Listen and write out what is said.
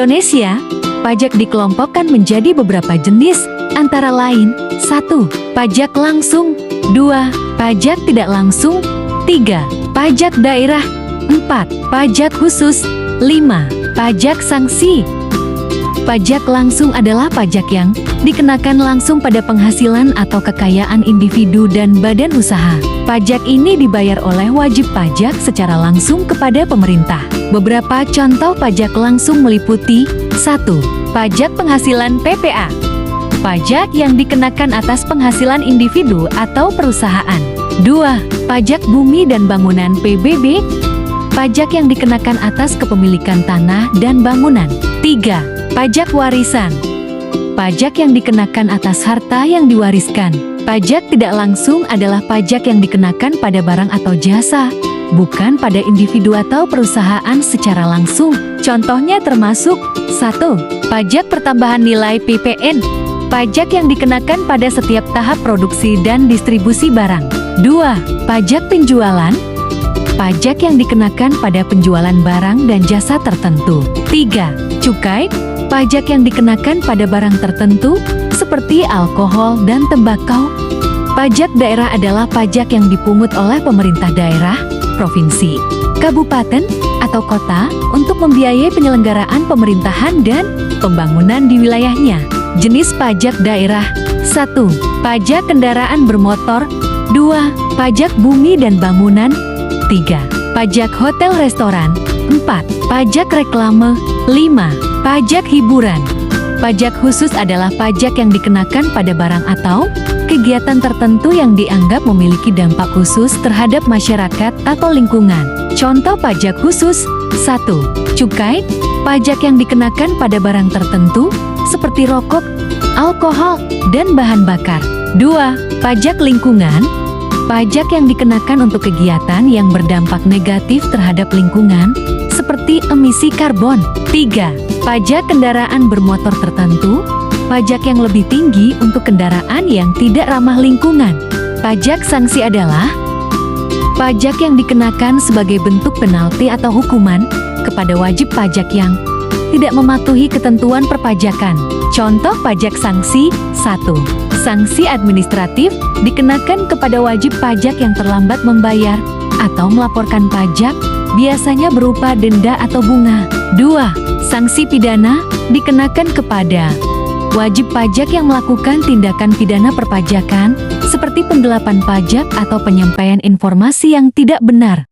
Indonesia, pajak dikelompokkan menjadi beberapa jenis, antara lain 1. Pajak langsung 2. Pajak tidak langsung 3. Pajak daerah 4. Pajak khusus 5. Pajak sanksi. Pajak langsung adalah pajak yang dikenakan langsung pada penghasilan atau kekayaan individu dan badan usaha. Pajak ini dibayar oleh wajib pajak secara langsung kepada pemerintah. Beberapa contoh pajak langsung meliputi 1. Pajak penghasilan PPA. Pajak yang dikenakan atas penghasilan individu atau perusahaan. 2. Pajak bumi dan bangunan PBB. Pajak yang dikenakan atas kepemilikan tanah dan bangunan. 3. Pajak warisan. Pajak yang dikenakan atas harta yang diwariskan. Pajak tidak langsung adalah pajak yang dikenakan pada barang atau jasa, bukan pada individu atau perusahaan secara langsung. Contohnya termasuk 1. Pajak pertambahan nilai PPN. Pajak yang dikenakan pada setiap tahap produksi dan distribusi barang. 2. Pajak penjualan. Pajak yang dikenakan pada penjualan barang dan jasa tertentu. 3. Cukai. Pajak yang dikenakan pada barang tertentu, seperti alkohol dan tembakau. Pajak daerah adalah pajak yang dipungut oleh pemerintah daerah, provinsi, kabupaten, atau kota untuk membiayai penyelenggaraan pemerintahan dan pembangunan di wilayahnya. Jenis pajak daerah: 1. Pajak kendaraan bermotor. 2. Pajak bumi dan bangunan. 3. Pajak hotel restoran. 4. Pajak reklame. 5. Pajak hiburan. Pajak khusus adalah pajak yang dikenakan pada barang atau kegiatan tertentu yang dianggap memiliki dampak khusus terhadap masyarakat atau lingkungan. Contoh pajak khusus: 1. Cukai. Pajak yang dikenakan pada barang tertentu, seperti rokok, alkohol, dan bahan bakar. 2. Pajak lingkungan. Pajak yang dikenakan untuk kegiatan yang berdampak negatif terhadap lingkungan, seperti emisi karbon. 3. Pajak kendaraan bermotor tertentu. Pajak yang lebih tinggi untuk kendaraan yang tidak ramah lingkungan. Pajak sanksi adalah pajak yang dikenakan sebagai bentuk penalti atau hukuman kepada wajib pajak yang tidak mematuhi ketentuan perpajakan. Contoh pajak sanksi: 1. Sanksi administratif dikenakan kepada wajib pajak yang terlambat membayar atau melaporkan pajak, biasanya berupa denda atau bunga. 2. Sanksi pidana dikenakan kepada wajib pajak yang melakukan tindakan pidana perpajakan, seperti penggelapan pajak atau penyampaian informasi yang tidak benar.